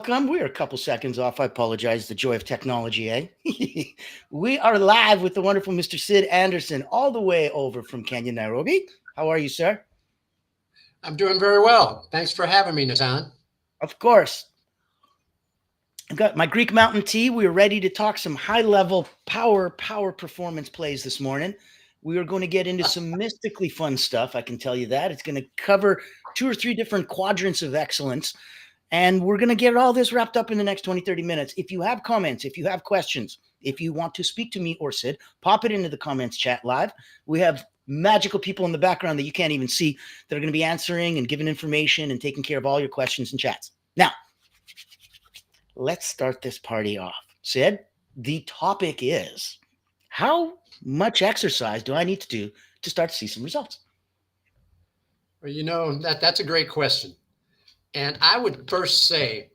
Welcome. We're a couple seconds off. I apologize. The joy of technology, eh? We are live with the wonderful Mr. Sid Anderson, all the way over from Kenya, Nairobi. How are you, sir? I'm doing very well. Thanks for having me, Natan. Of course. I've got my Greek Mountain tea. We are ready to talk some high level power performance plays this morning. We are going to get into some mystically fun stuff. I can tell you that. It's going to cover two or three different quadrants of excellence. And we're going to get all this wrapped up in the next 20, 30 minutes. If you have comments, if you have questions, if you want to speak to me or Sid, pop it into the comments chat live. We have magical people in the background that you can't even see that are going to be answering and giving information and taking care of all your questions and chats. Now, let's start this party off. Sid, the topic is how much exercise do I need to do to start to see some results? Well, that's a great question. And I would first say,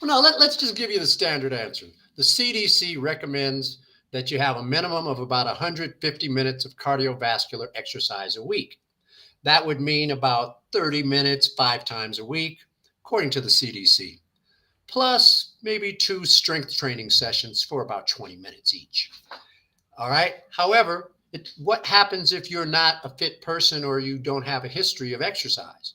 well, no, let's just give you the standard answer. The CDC recommends that you have a minimum of about 150 minutes of cardiovascular exercise a week. That would mean about 30 minutes 5 times a week, according to the CDC, plus maybe 2 strength training sessions for about 20 minutes each. All right. However, what happens if you're not a fit person or you don't have a history of exercise?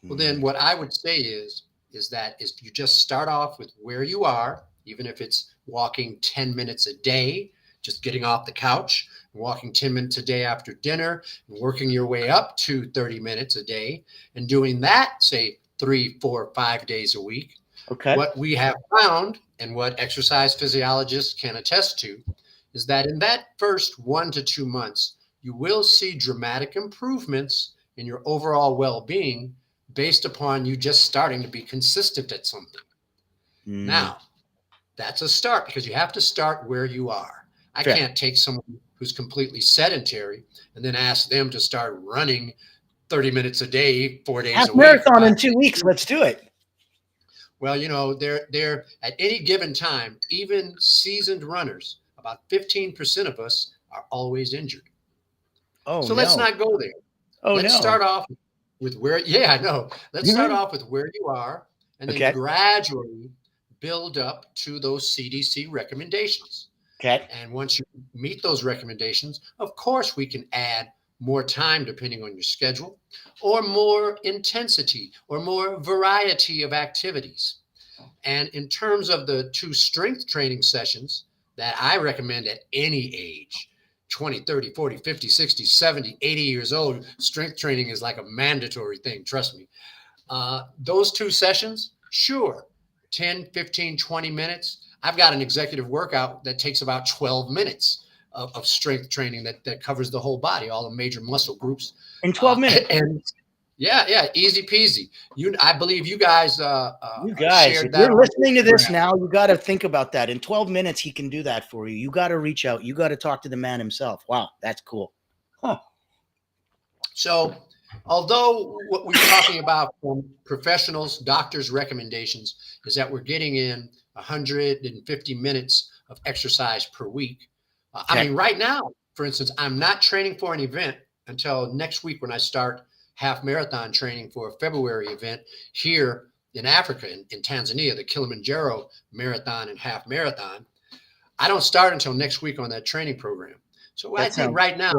Well, then what I would say is that if you just start off with where you are, even if it's walking 10 minutes a day, just getting off the couch, walking 10 minutes a day after dinner, and working your way up to 30 minutes a day, and doing that, say, 3, 4, 5 days a week. Okay. What we have found and what exercise physiologists can attest to is that in that first 1 to 2 months, you will see dramatic improvements in your overall well-being based upon you just starting to be consistent at something. Now, that's a start because you have to start where you are. I Fair. can't take someone who's completely sedentary and then ask them to start running 30 minutes a day, 4 days Half a week. marathon in 2 weeks. Let's do it. Well, they're at any given time, even seasoned runners, about 15% of us are always injured. Oh, So no. let's not go there. Oh, Let's no. start off with where, yeah, I know. Let's start off with where you are and then Okay. gradually build up to those CDC recommendations. Okay. And once you meet those recommendations, of course, we can add more time depending on your schedule, or more intensity, or more variety of activities. And in terms of the 2 strength training sessions that I recommend at any age, 20, 30, 40, 50, 60, 70, 80 years old, strength training is like a mandatory thing, trust me. Those 2 sessions, sure, 10, 15, 20 minutes. I've got an executive workout that takes about 12 minutes of strength training that covers the whole body, all the major muscle groups. In 12 minutes. And yeah, easy peasy. I believe you guys You guys, shared if that. you're listening to this now, you got to think about that. In 12 minutes, he can do that for you. You got to reach out. You got to talk to the man himself. Wow, that's cool. Huh. So, although what we're talking about from professionals, doctors' recommendations is that we're getting in 150 minutes of exercise per week. Okay. I mean, right now, for instance, I'm not training for an event until next week when I start half marathon training for a February event here in Africa, in Tanzania, the Kilimanjaro Marathon and Half Marathon. I don't start until next week on that training program. So I think right now,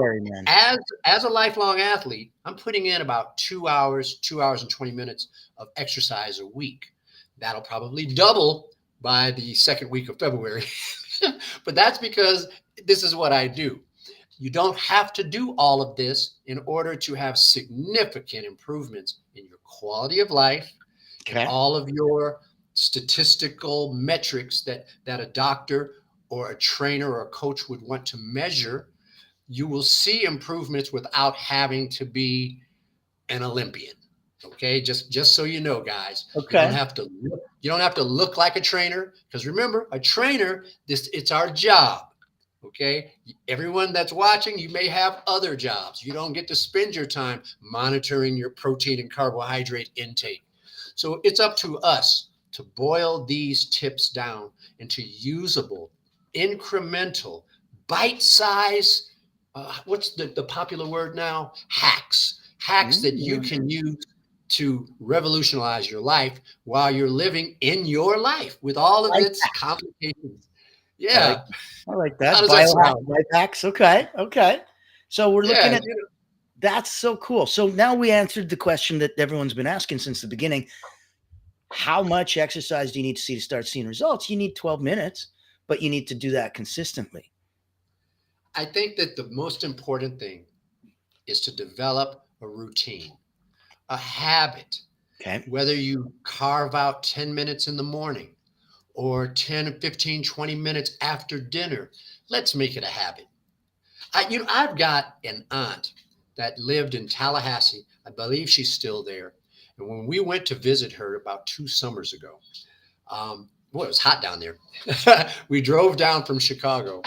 as a lifelong athlete, I'm putting in about 2 hours, 2 hours and 20 minutes of exercise a week. That'll probably double by the second week of February. But that's because this is what I do. You don't have to do all of this in order to have significant improvements in your quality of life, and all of your statistical metrics that a doctor or a trainer or a coach would want to measure. You will see improvements without having to be an Olympian. Okay, just so you know, guys, Okay. You don't have to look like a trainer, because remember, a trainer, it's our job. Okay, everyone that's watching, you may have other jobs. You don't get to spend your time monitoring your protein and carbohydrate intake. So it's up to us to boil these tips down into usable, incremental, bite-size, what's the popular word now? Hacks that you can use to revolutionize your life while you're living in your life with all of its complications. Yeah. I like How that. does that sound? Life hacks. Okay. Okay. So we're looking Yeah. at that's so cool. So now we answered the question that everyone's been asking since the beginning. How much exercise do you need to see to start seeing results? You need 12 minutes, but you need to do that consistently. I think that the most important thing is to develop a routine, a habit. Okay. Whether you carve out 10 minutes in the morning or 10, 15, 20 minutes after dinner, let's make it a habit. I've got an aunt that lived in Tallahassee. I believe she's still there. And when we went to visit her about 2 summers ago, boy, it was hot down there. We drove down from Chicago.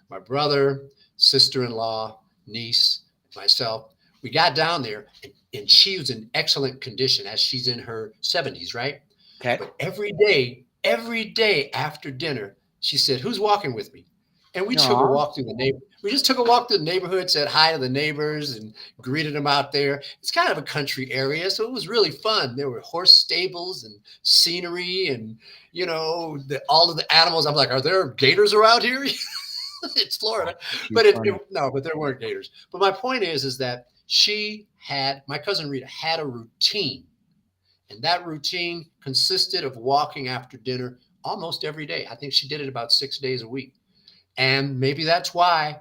My brother, sister-in-law, niece, myself, we got down there, and she was in excellent condition as she's in her 70s, right? Okay. But every day after dinner, she said, "Who's walking with me?" And we took a walk through the neighborhood. We just took a walk through the neighborhood, said hi to the neighbors, and greeted them out there. It's kind of a country area, so it was really fun. There were horse stables and scenery, and all of the animals. I'm like, are there gators around here? It's Florida, but but there weren't gators. But my point is that my cousin Rita had a routine, and that routine consisted of walking after dinner almost every day. I think she did it about 6 days a week. And maybe that's why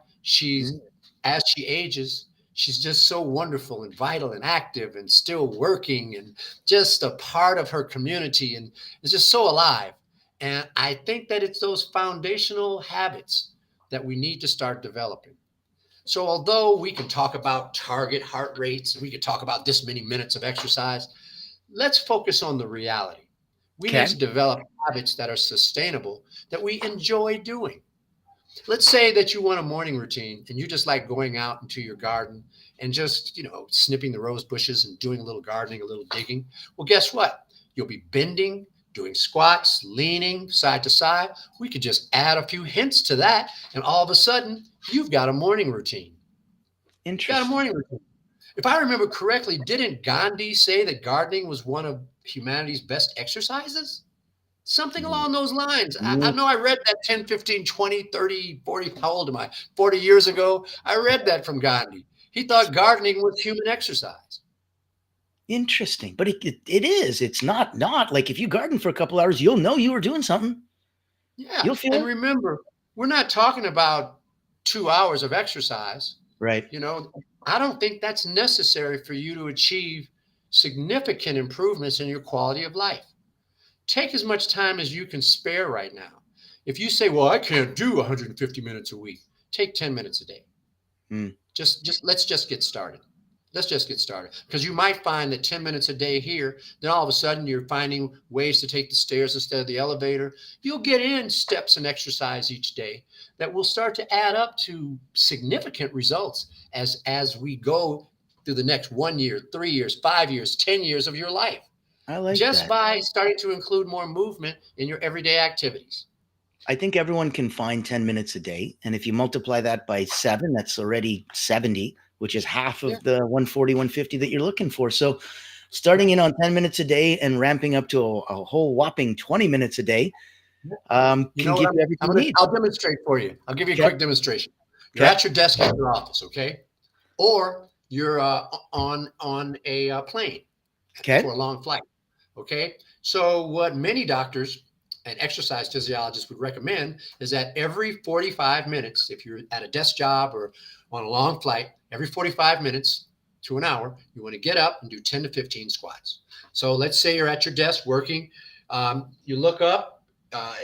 as she ages, she's just so wonderful and vital and active and still working and just a part of her community and is just so alive. And I think that it's those foundational habits that we need to start developing. So although we can talk about target heart rates, we could talk about this many minutes of exercise, let's focus on the reality. We need to develop habits that are sustainable, that we enjoy doing. Let's say that you want a morning routine and you just like going out into your garden and just, snipping the rose bushes and doing a little gardening, a little digging. Well, guess what? You'll be bending, doing squats, leaning side to side. We could just add a few hints to that, and all of a sudden, you've got a morning routine. Interesting. Got a morning routine. If I remember correctly, didn't Gandhi say that gardening was one of humanity's best exercises? Something along those lines. I know I read that 10, 15, 20, 30, 40, how old am I? 40 years ago. I read that from Gandhi. He thought gardening was human exercise. Interesting. But it is. It's not like if you garden for a couple hours, you'll know you were doing something. Yeah. You'll feel and it. Remember, we're not talking about 2 hours of exercise. Right. I don't think that's necessary for you to achieve significant improvements in your quality of life. Take as much time as you can spare right now. If you say, well, I can't do 150 minutes a week, take 10 minutes a day. Let's just get started. Let's just get started, because you might find that 10 minutes a day here, then all of a sudden you're finding ways to take the stairs instead of the elevator. You'll get in steps and exercise each day that will start to add up to significant results as we go through the next 1 year, 3 years, 5 years, 10 years of your life. I like just that. By starting to include more movement in your everyday activities. I think everyone can find 10 minutes a day. And if you multiply that by 7, that's already 70, which is half of the 140, 150 that you're looking for. So starting in on 10 minutes a day and ramping up to a whole whopping 20 minutes a day can give you everything you need. I'll demonstrate for you. I'll give you a quick demonstration. You're at your desk at your office, okay? Or you're on a plane for a long flight, okay? So what many doctors and exercise physiologists would recommend is that every 45 minutes, if you're at a desk job or on a long flight, every 45 minutes to an hour, you want to get up and do 10 to 15 squats. So let's say you're at your desk working. You look up.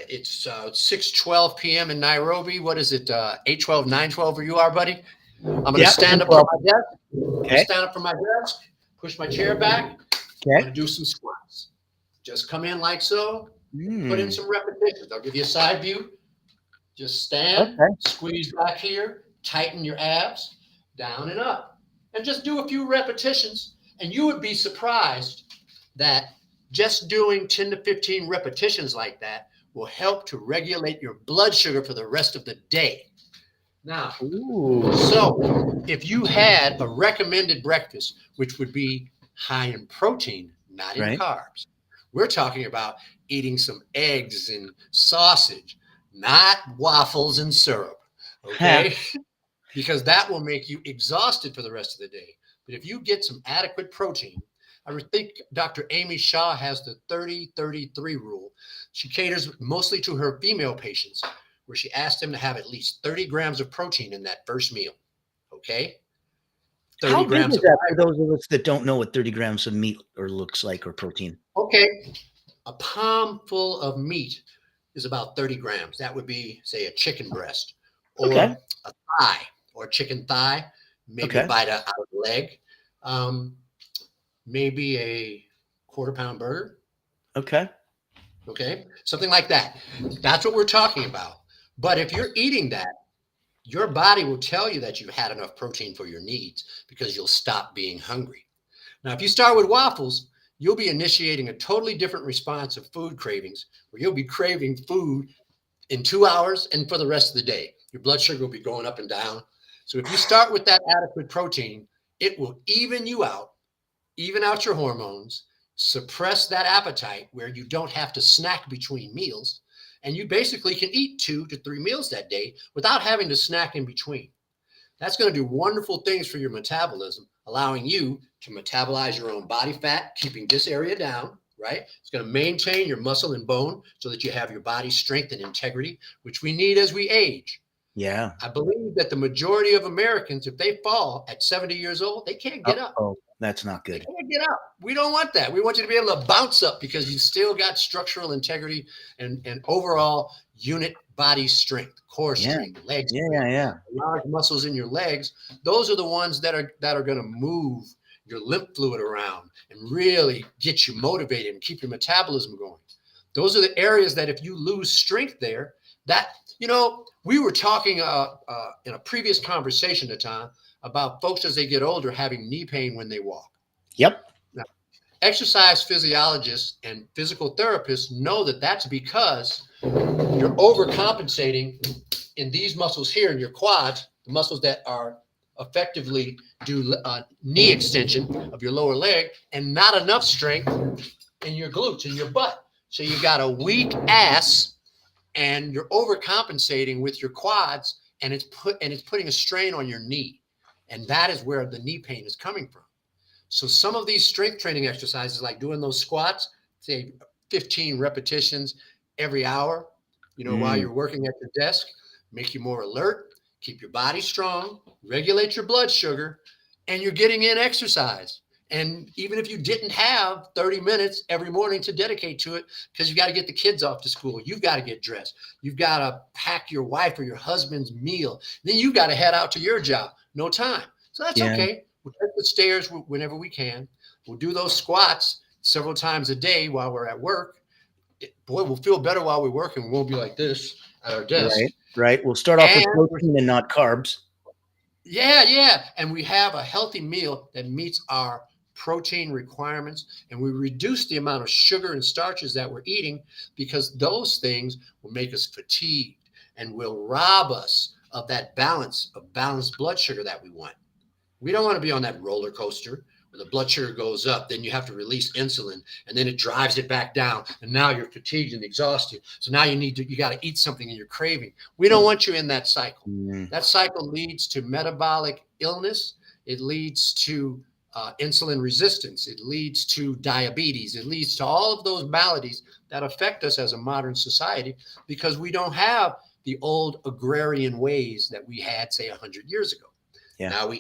It's 6:12 p.m. in Nairobi. What is it? 8:12, 9:12 where you are, buddy? I'm going to stand up from my desk. Stand up from my desk. Push my chair back. I'm going to do some squats. Just come in like so. Put in some repetitions. I'll give you a side view. Just stand, squeeze back here, tighten your abs, down and up. And just do a few repetitions. And you would be surprised that just doing 10 to 15 repetitions like that will help to regulate your blood sugar for the rest of the day. Now, so if you had a recommended breakfast, which would be high in protein, not in Right. carbs. We're talking about eating some eggs and sausage, not waffles and syrup. Ha. Okay. Because that will make you exhausted for the rest of the day. But if you get some adequate protein, I would think Dr. Amy Shah has the 30-33 rule. She caters mostly to her female patients, where she asked them to have at least 30 grams of protein in that first meal. Okay. How 30 big grams is of that for fiber. those of us that don't know what 30 grams of meat or looks like or protein? Okay. A palm full of meat is about 30 grams. That would be, say, a chicken breast Okay. or a thigh or chicken thigh, maybe a Okay. bite out of the leg, um, maybe a quarter pound burger. Okay. Okay. Something like that. That's what we're talking about. But if you're eating that, your body will tell you that you've had enough protein for your needs because you'll stop being hungry. Now, if you start with waffles, you'll be initiating a totally different response of food cravings, where you'll be craving food in 2 hours and for the rest of the day. Your blood sugar will be going up and down. So if you start with that adequate protein, it will even out your hormones, suppress that appetite where you don't have to snack between meals. And you basically can eat 2 to 3 meals that day without having to snack in between. That's going to do wonderful things for your metabolism, allowing you to metabolize your own body fat, keeping this area down, right? It's going to maintain your muscle and bone so that you have your body's strength and integrity, which we need as we age. Yeah. I believe that the majority of Americans, if they fall at 70 years old, they can't get up. Oh, that's not They good. can't get up. We don't want that. We want you to be able to bounce up because you still got structural integrity and overall unit body strength, core Yeah. strength, leg Yeah. strength, Yeah. Yeah. large muscles in your legs. Those are the ones that are going to move your lymph fluid around and really get you motivated and keep your metabolism going. Those are the areas that if you lose strength there, that, we were talking in a previous conversation, Natan, about folks as they get older having knee pain when they walk. Yep. Now, exercise physiologists and physical therapists know that that's because you're overcompensating in these muscles here in your quads, the muscles that are effectively do knee extension of your lower leg, and not enough strength in your glutes, in your butt. So you got a weak ass and you're overcompensating with your quads, and it's putting a strain on your knee. And that is where the knee pain is coming from. So some of these strength training exercises, like doing those squats, say 15 repetitions every hour, while you're working at your desk, make you more alert, keep your body strong, regulate your blood sugar, and you're getting in exercise. And even if you didn't have 30 minutes every morning to dedicate to it, because you got to get the kids off to school, you've got to get dressed, you've got to pack your wife or your husband's meal, then you got to head out to your job. No time. So that's Yeah. okay. We'll take the stairs whenever we can. We'll do those squats several times a day while we're at work. Boy, we'll feel better while we work, and we won't be like this at our desk. Right. Right. We'll start off with And protein and not carbs. yeah. And we have a healthy meal that meets our protein requirements, and we reduce the amount of sugar and starches that we're eating, because those things will make us fatigued and will rob us of that balanced blood sugar that we want. We don't want to be on that roller coaster where the blood sugar goes up, then you have to release insulin, and then it drives it back down, and now you're fatigued and exhausted. So now you got to eat something and you're craving. We don't want you in that cycle. That cycle leads to metabolic illness. It leads to insulin resistance. It leads to diabetes. It leads to all of those maladies that affect us as a modern society, because we don't have the old agrarian ways that we had, say, 100 years ago. Yeah. Now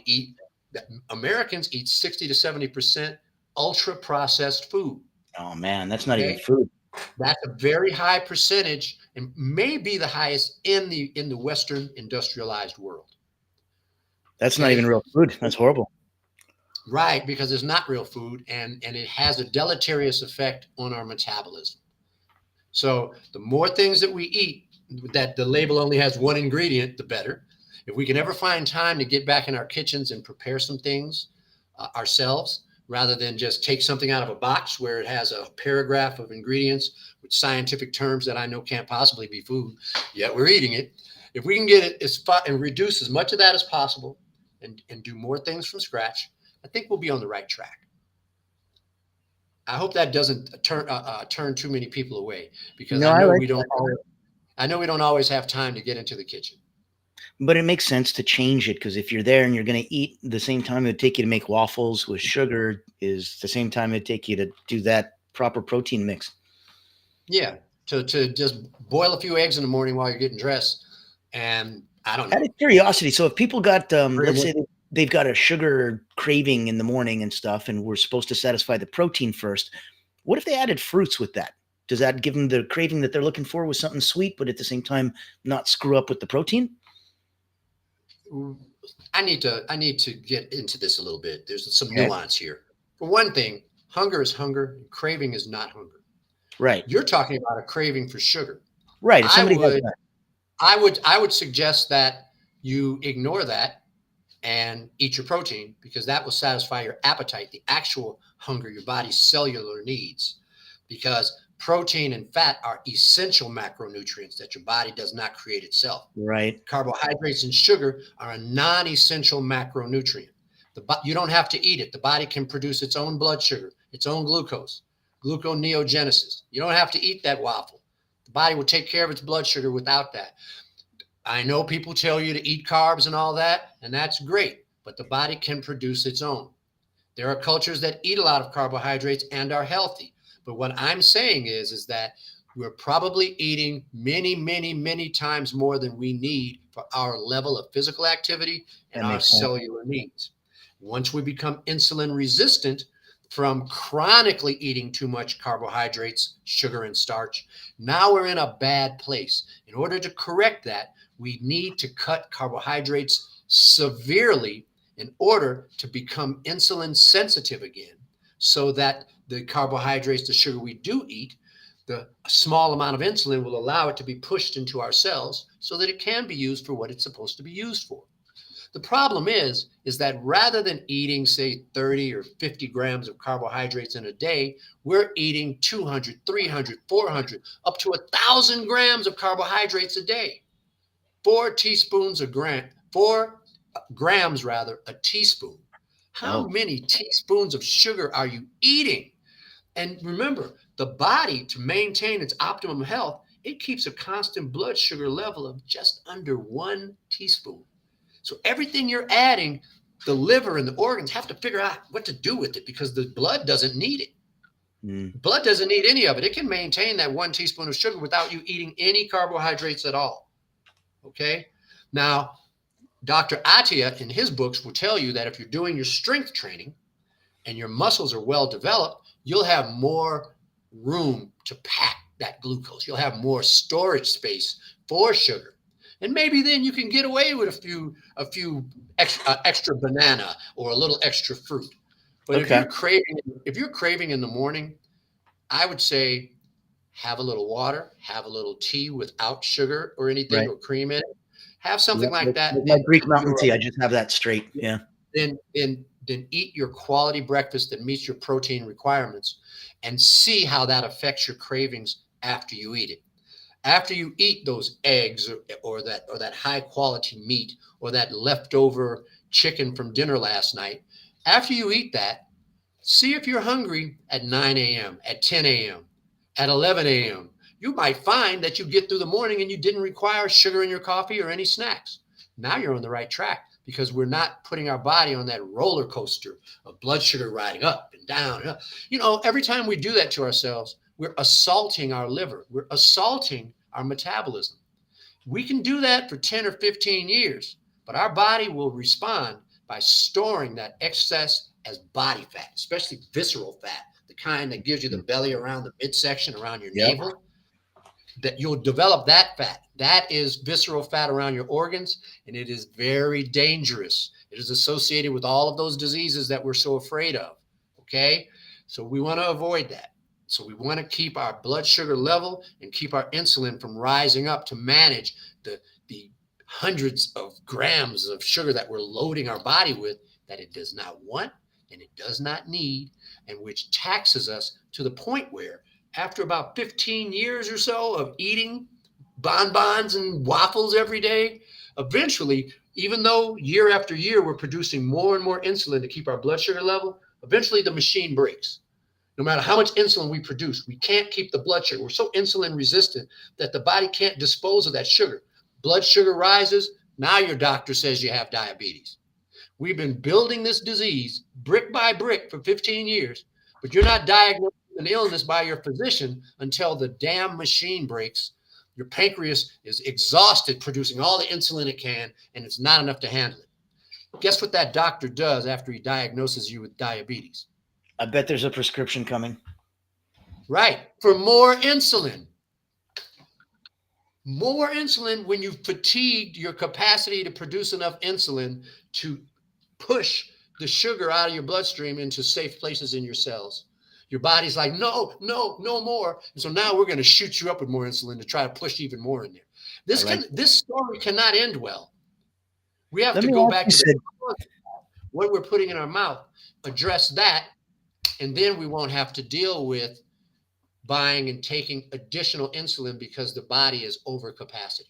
Americans eat 60 to 70% ultra processed food. Oh man, that's not Okay? even food. That's a very high percentage, and may be the highest in the Western industrialized world. That's not even real food. That's horrible. Right, because it's not real food, and it has a deleterious effect on our metabolism. So the more things that we eat that the label only has one ingredient, the better. If we can ever find time to get back in our kitchens and prepare some things ourselves, rather than just take something out of a box where it has a paragraph of ingredients with scientific terms that I know can't possibly be food, yet we're eating it. If we can get it and reduce as much of that as possible, and do more things from scratch, I think we'll be on the right track. I hope that doesn't turn too many people away, because No, I I know like we don't that. always, I know we don't always have time to get into the kitchen. But it makes sense to change it, because if you're there and you're going to eat the same time it would take you to make waffles with sugar is the same time it'd take you to do that proper protein mix. Yeah, to just boil a few eggs in the morning while you're getting dressed, and I don't Out know. of curiosity, so if people got, Very let's well. say they've got a sugar craving in the morning and stuff, and we're supposed to satisfy the protein first, what if they added fruits with that? Does that give them the craving that they're looking for with something sweet, but at the same time not screw up with the protein? I need to get into this a little bit. There's some Okay. nuance here. For one thing, hunger is hunger, and craving is not hunger. Right. You're talking about a craving for sugar. Right. If I somebody has would that. I would suggest that you ignore that and eat your protein, because that will satisfy your appetite, the actual hunger your body's cellular needs. Because protein and fat are essential macronutrients that your body does not create itself. Right. Carbohydrates and sugar are a non-essential macronutrient. You don't have to eat it. The body can produce its own blood sugar, its own glucose, gluconeogenesis. You don't have to eat that waffle. The body will take care of its blood sugar without that. I know people tell you to eat carbs and all that, and that's great, but the body can produce its own. There are cultures that eat a lot of carbohydrates and are healthy. But what I'm saying is that we're probably eating many, many, many times more than we need for our level of physical activity and our cellular needs. Once we become insulin resistant from chronically eating too much carbohydrates, sugar, and starch, now we're in a bad place. In order to correct that, we need to cut carbohydrates severely in order to become insulin sensitive again, so that the carbohydrates, the sugar we do eat, the small amount of insulin will allow it to be pushed into our cells so that it can be used for what it's supposed to be used for. The problem is that rather than eating, say, 30 or 50 grams of carbohydrates in a day, we're eating 200, 300, 400, up to 1,000 grams of carbohydrates a day. 4 grams a teaspoon. How many teaspoons of sugar are you eating? And remember, the body, to maintain its optimum health, it keeps a constant blood sugar level of just under 1 teaspoon. So everything you're adding, the liver and the organs have to figure out what to do with it, because the blood doesn't need it. Blood doesn't need any of it. It can maintain that 1 teaspoon of sugar without you eating any carbohydrates at all. Okay? Now, Dr. Attia in his books will tell you that if you're doing your strength training and your muscles are well developed, you'll have more room to pack that glucose. You'll have more storage space for sugar. And maybe then you can get away with a few extra banana or a little extra fruit. But if you're craving in the morning, I would say have a little water, have a little tea without sugar or anything or cream in it. Have something like that. My Greek mountain tea, I just have that straight. Yeah. Then eat your quality breakfast that meets your protein requirements, and see how that affects your cravings after you eat it. After you eat those eggs or that high quality meat or that leftover chicken from dinner last night, after you eat that, see if you're hungry at 9 a.m., at 10 a.m., at 11 a.m. You might find that you get through the morning and you didn't require sugar in your coffee or any snacks. Now you're on the right track, because we're not putting our body on that roller coaster of blood sugar riding up and down. You know, every time we do that to ourselves, we're assaulting our liver. We're assaulting our metabolism. We can do that for 10 or 15 years, but our body will respond by storing that excess as body fat, especially visceral fat, the kind that gives you the belly around the midsection, around your navel. That you'll develop that fat. That is visceral fat around your organs, and it is very dangerous. It is associated with all of those diseases that we're so afraid of. Okay? So we want to avoid that. So we want to keep our blood sugar level and keep our insulin from rising up to manage the hundreds of grams of sugar that we're loading our body with that it does not want and it does not need, and which taxes us to the point where after about 15 years or so of eating bonbons and waffles every day, eventually, even though year after year we're producing more and more insulin to keep our blood sugar level, eventually the machine breaks. No matter how much insulin we produce, we can't keep the blood sugar. We're so insulin resistant that the body can't dispose of that sugar. Blood sugar rises. Now your doctor says you have diabetes. We've been building this disease brick by brick for 15 years, but you're not diagnosed with an illness by your physician until the damn machine breaks. Your pancreas is exhausted producing all the insulin it can, and it's not enough to handle it. Guess what that doctor does after he diagnoses you with diabetes? I bet there's a prescription coming. Right. For more insulin. More insulin when you've fatigued your capacity to produce enough insulin to push the sugar out of your bloodstream into safe places in your cells. Your body's like, no more. And so now we're going to shoot you up with more insulin to try to push even more in there. This story cannot end well. We have to go back to what we're putting in our mouth, address that, and then we won't have to deal with buying and taking additional insulin because the body is over capacity.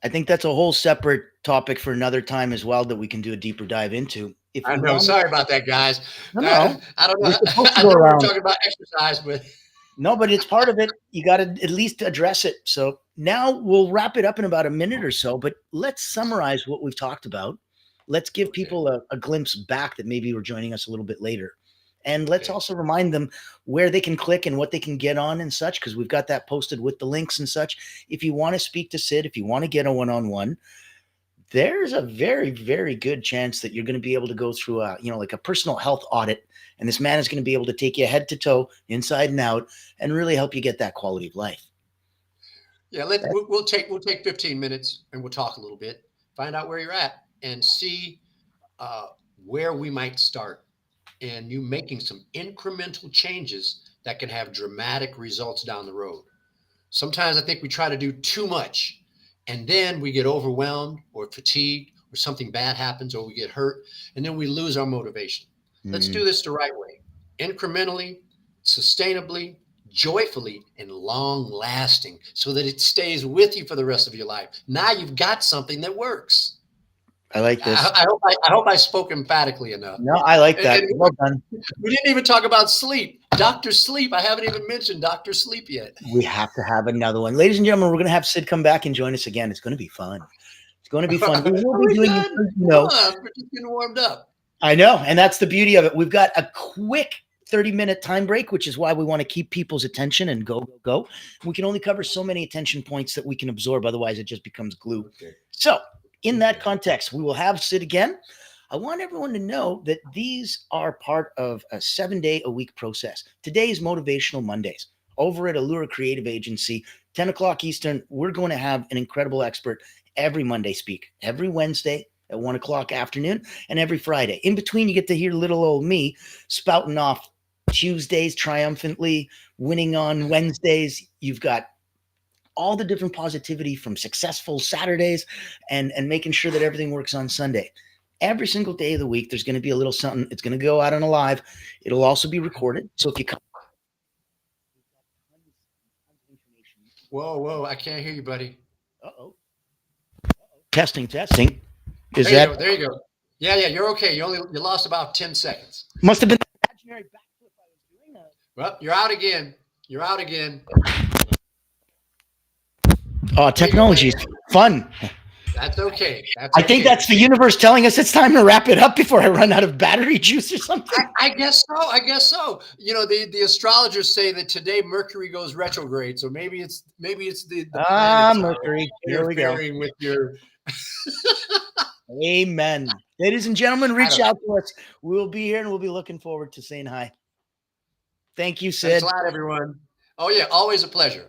I think that's a whole separate topic for another time as well that we can do a deeper dive into. I know. Sorry about that, guys. No, I don't know. I know we're talking about exercise, but no, but it's part of it. You got to at least address it. So now we'll wrap it up in about a minute or so, but let's summarize what we've talked about. Let's give people a glimpse back that maybe were joining us a little bit later. And let's also remind them where they can click and what they can get on and such, because we've got that posted with the links and such. If you want to speak to Sid, if you want to get a one-on-one, there's a very, very good chance that you're going to be able to go through like a personal health audit. And this man is going to be able to take you head to toe, inside and out, and really help you get that quality of life. Yeah, we'll take 15 minutes and we'll talk a little bit, find out where you're at, and see where we might start. And you making some incremental changes that can have dramatic results down the road. Sometimes I think we try to do too much and then we get overwhelmed or fatigued or something bad happens or we get hurt and then we lose our motivation. Let's do this the right way, incrementally, sustainably, joyfully, and long lasting so that it stays with you for the rest of your life. Now you've got something that works. I like this. I hope I spoke emphatically enough. No, I like that. Well done. We didn't even talk about sleep. Dr. Sleep. I haven't even mentioned Dr. Sleep yet. We have to have another one. Ladies and gentlemen, we're going to have Sid come back and join us again. It's going to be fun. It's going to be fun. We will be doing it, we're just getting warmed up. I know. And that's the beauty of it. We've got a quick 30-minute time break, which is why we want to keep people's attention and go. We can only cover so many attention points that we can absorb. Otherwise, it just becomes glue. Okay. So in that context, we will have Sid again. I want everyone to know that these are part of a 7-day-a-week process. Today is Motivational Mondays. Over at Allure Creative Agency, 10 o'clock Eastern, we're going to have an incredible expert every Monday speak, every Wednesday at 1 o'clock afternoon, and every Friday. In between, you get to hear little old me spouting off Tuesdays triumphantly, winning on Wednesdays. You've got all the different positivity from successful Saturdays and making sure that everything works on Sunday. Every single day of the week, there's going to be a little something. It's going to go out on a live. It'll also be recorded. So if you come. Whoa, I can't hear you, buddy. Uh-oh. Testing. There you go. Yeah, you're okay. You lost about 10 seconds. Must have been the imaginary backflip I was doing. Well, you're out again. Oh, technology's fun. That's okay. I think that's the universe telling us it's time to wrap it up before I run out of battery juice or something. I guess so. You know, the astrologers say that today Mercury goes retrograde, so maybe it's the Mercury. Here we go. With your Amen. Ladies and gentlemen, reach out to us. We'll be here and we'll be looking forward to saying hi. Thank you, Sid. Thanks a lot, everyone. Oh yeah, always a pleasure.